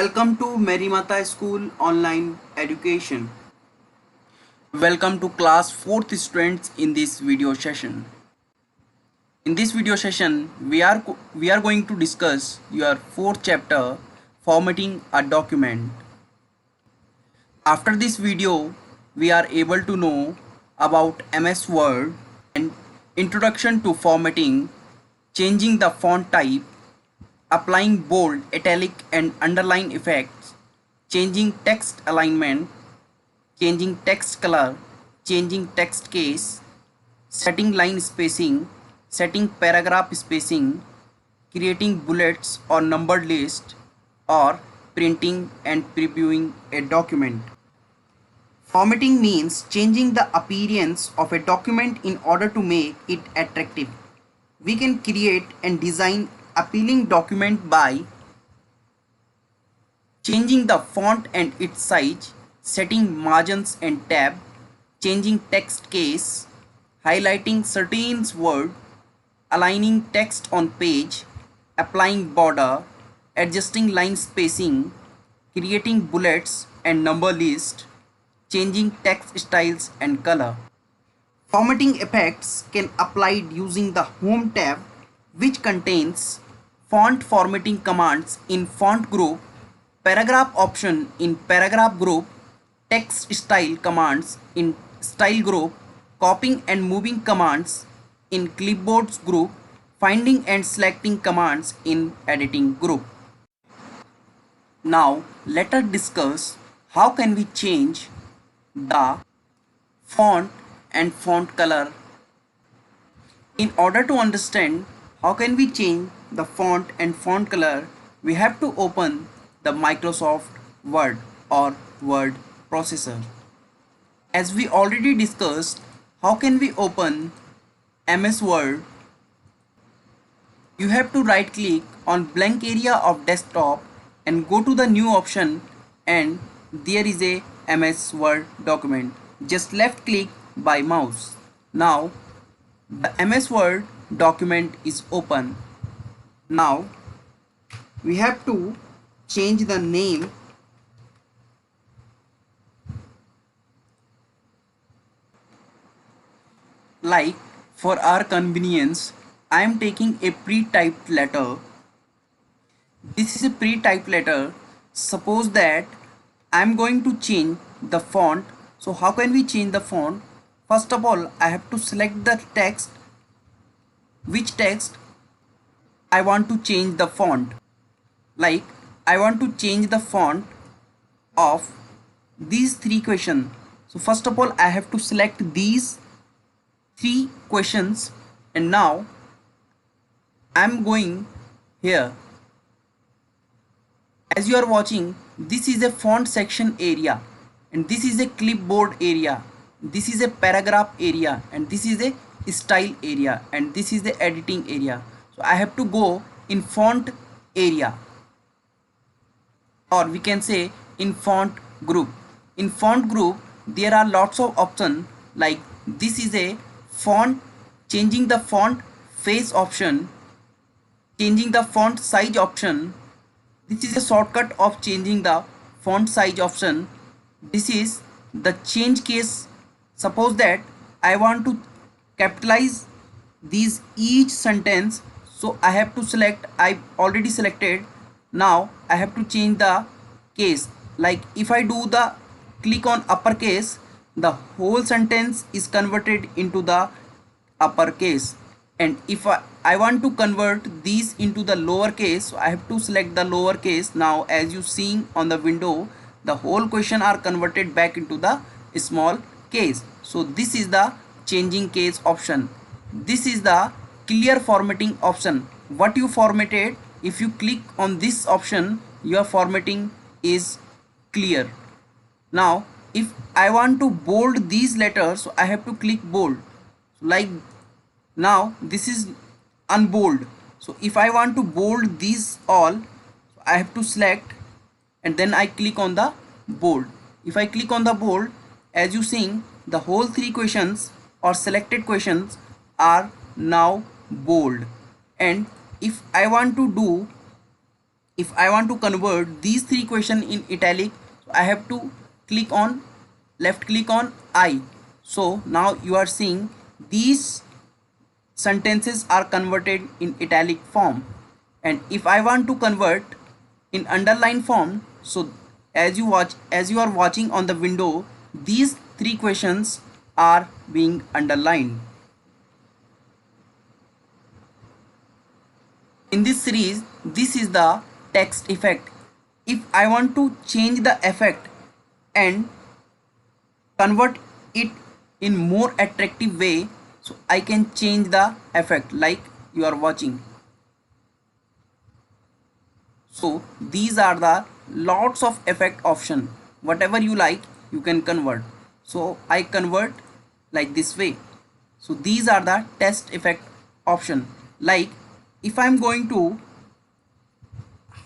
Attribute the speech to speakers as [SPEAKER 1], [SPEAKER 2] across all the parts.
[SPEAKER 1] Welcome to Merimata School Online Education. Welcome to class 4th students in this video session. In this video session, we are going to discuss your 4th chapter, formatting a document. After this video, we are able to know about MS Word and introduction to formatting, changing the font type, applying bold, italic and underline effects, changing text alignment, changing text color, changing text case, setting line spacing, setting paragraph spacing, creating bullets or numbered list, or printing and previewing a document. Formatting means changing the appearance of a document in order to make it attractive. We can create and design appealing document by changing the font and its size, setting margins and tab, changing text case, highlighting certain word, aligning text on page, applying border, adjusting line spacing, creating bullets and number list, changing text styles and color. Formatting effects can applied using the Home tab, which contains font formatting commands in font group, paragraph option in paragraph group, text style commands in style group, copying and moving commands in clipboards group, finding and selecting commands in editing group. Now let us discuss how can we change the font and font color. In order to understand how can we change the font and font color, we have to open the Microsoft Word or word processor. As we already discussed, how can we open MS Word? You have to right click on blank area of desktop and go to the new option, and there is a MS Word document. Just left click by mouse. Now the MS Word document is open. Now we have to change the name. Like, for our convenience, I am taking a pre-typed letter. This is a pre-typed letter. Suppose that I am going to change the font. So how can we change the font? First of all, I have to select the text. Which text I want to change the font. Like, I want to change the font of these three questions. So first of all, I have to select these three questions, and now I'm going here. As you are watching, this is a font section area, and this is a clipboard area, this is a paragraph area, and this is a style area, and this is the editing area. So I have to go in font area, or we can say in font group. In font group, there are lots of options, like this is a font, changing the font face option, changing the font size option. This is a shortcut of changing the font size option. This is the change case. Suppose that I want to capitalize these each sentence, so I have to select, I already selected. Now I have to change the case. Like if I do the click on uppercase, the whole sentence is converted into the uppercase, and if I want to convert these into the lowercase, so I have to select the lowercase. Now as you seeing on the window, the whole question are converted back into the small case. So this is the changing case option. This is the clear formatting option. What you formatted, if you click on this option, your formatting is clear. Now if I want to bold these letters, so I have to click bold. Like now this is unbold. So if I want to bold these all, I have to select and then I click on the bold. If I click on the bold, as you seeing, the whole three questions or selected questions are now bold. And if I want to do if I want to convert these three question in italic, so I have to click on left click on I. So now you are seeing these sentences are converted in italic form. And if I want to convert in underline form, so as you are watching on the window, these three questions are being underlined. In this series, this is the text effect. If I want to change the effect and convert it in more attractive way, so I can change the effect like you are watching. So these are the lots of effect option. Whatever you like, you can convert. So I convert like this way. So these are the text effect option. Like if I'm going to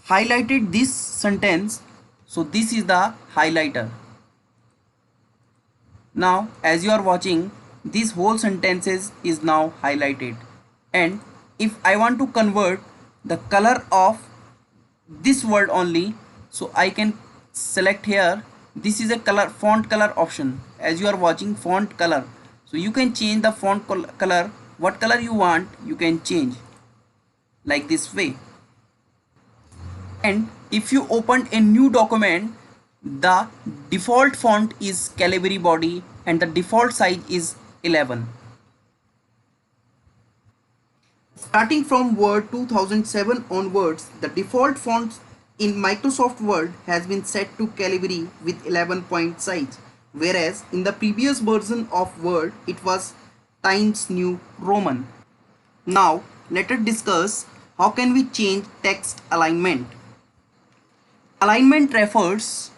[SPEAKER 1] highlighted this sentence, so this is the highlighter. Now as you are watching, this whole sentences is now highlighted. And if I want to convert the color of this word only, so I can select here, this is a color, font color option. As you are watching, font color, so you can change the font color, what color you want you can change like this way. And if you open a new document, the default font is Calibri body and the default size is 11. Starting from Word 2007 onwards, the default fonts in Microsoft Word has been set to Calibri with 11 point size, whereas in the previous version of Word it was Times New Roman. Now let us discuss how can we change text alignment. Alignment refers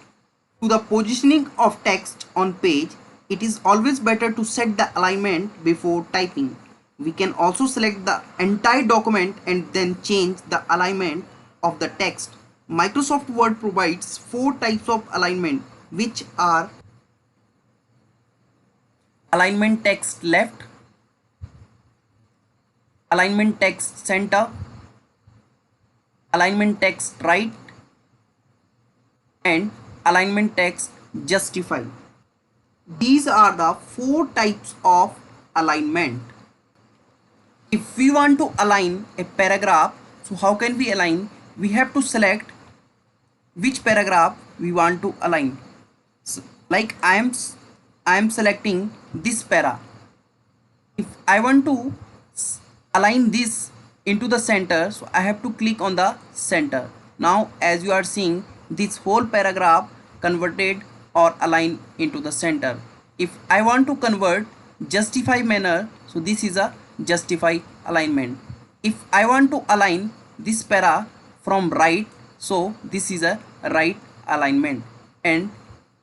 [SPEAKER 1] to the positioning of text on page. It is always better to set the alignment before typing. We can also select the entire document and then change the alignment of the text. Microsoft Word provides 4 types of alignment, which are alignment text left, alignment text center, alignment text right, and alignment text justify. These are the 4 types of alignment. If we want to align a paragraph, so how can we align? We have to select which paragraph we want to align. So, like I am selecting this para. If I want to align this into the center, so I have to click on the center. Now as you are seeing, this whole paragraph converted or aligned into the center. If I want to convert justify manner, so this is a justify alignment. If I want to align this para from right, so this is a right alignment. And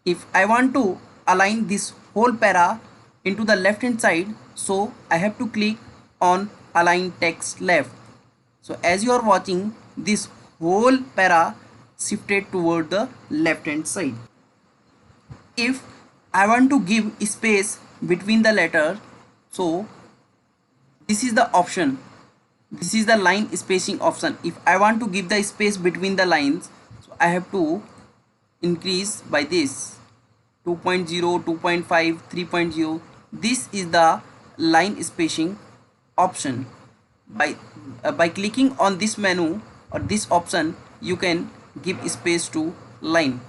[SPEAKER 1] if I want to align this whole para into the left hand side, so I have to click on align text left. So as you are watching, this whole para shifted toward the left hand side. If I want to give space between the letters, so this is the option. This is the line spacing option. If I want to give the space between the lines, so I have to increase by this 2.0, 2.5, 3.0. This is the line spacing option. By clicking on this menu or this option, you can give space to line.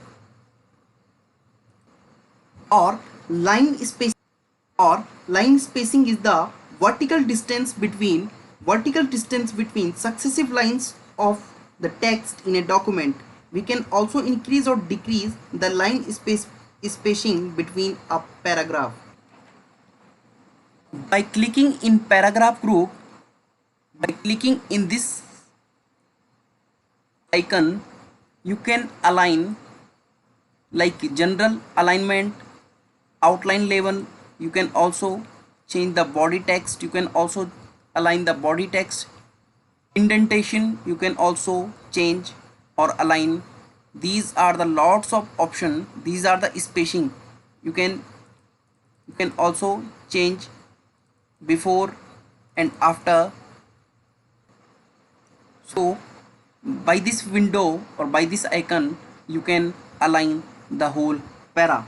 [SPEAKER 1] Or line spacing is the vertical distance between successive lines of the text in a document. We can also increase or decrease the line spacing between a paragraph. By clicking in paragraph group, by clicking in this icon, you can align like general alignment, outline level. You can also change the body text. You can also align the body text. Indentation you can also change or align. These are the lots of options. These are the spacing. You can also change before and after. So by this window or by this icon you can align the whole para.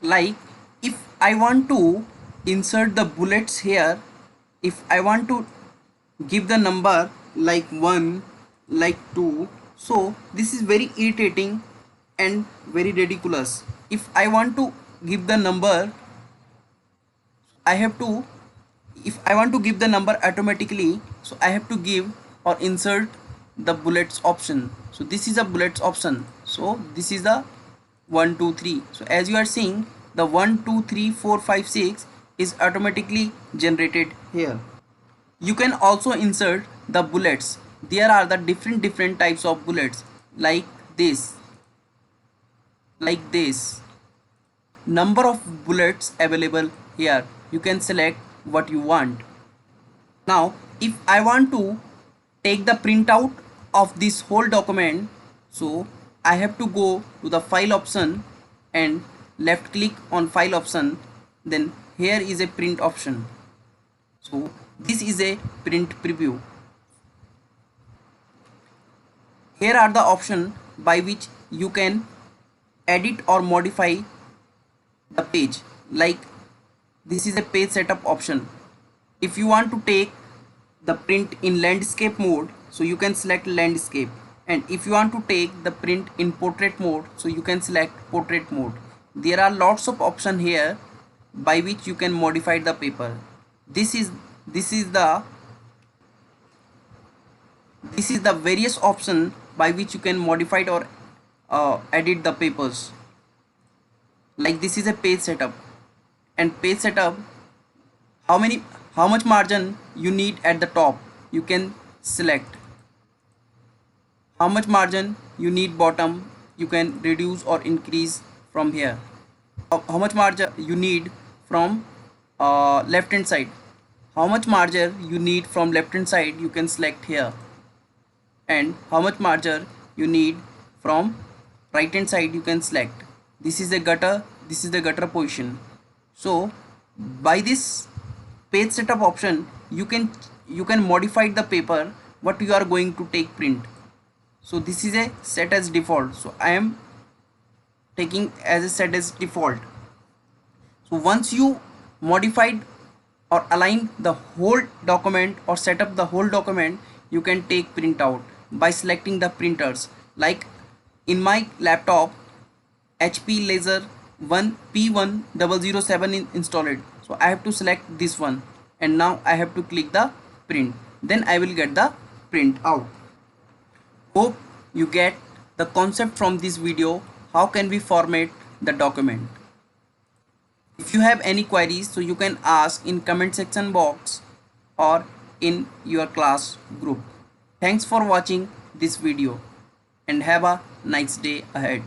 [SPEAKER 1] Like if I want to insert the bullets here, if I want to give the number like 1, like 2, so this is very irritating and very ridiculous. If I want to give the number, I have to, if I want to give the number automatically, so I have to give or insert the bullets option. So this is a bullets option, so this is the 1 2 3. So as you are seeing, the 1 2 3 4 5 6 is automatically generated here. You can also insert the bullets. There are the different types of bullets, like this, like this. Number of bullets available here. You can select what you want. Now if I want to take the printout of this whole document, so I have to go to the file option and left click on file option, then here is a print option. So this is a print preview. Here are the options by which you can edit or modify the page. Like this is a page setup option. If you want to take the print in landscape mode, so you can select landscape, and if you want to take the print in portrait mode, so you can select portrait mode. There are lots of options here by which you can modify the paper. This is the various option by which you can modify it or edit the papers. Like this is a page setup, and page setup, how much margin you need at the top, you can select. How much margin you need bottom, you can reduce or increase from here. How much margin you need from left hand side, how much margin you need from left hand side, you can select here. And how much margin you need from right hand side, you can select. This is a gutter, this is the gutter position. So by this page setup option, you can modify the paper what you are going to take print. So this is a set as default, so I am taking as a set as default. So once you modified or align the whole document or set up the whole document, you can take printout by selecting the printers. Like in my laptop, HP Laser 1 P1007 is installed, so I have to select this one, and now I have to click the print, then I will get the print out. Hope you get the concept from this video, how can we format the document. If you have any queries, so you can ask in comment section box or in your class group. Thanks for watching this video and have a nice day ahead.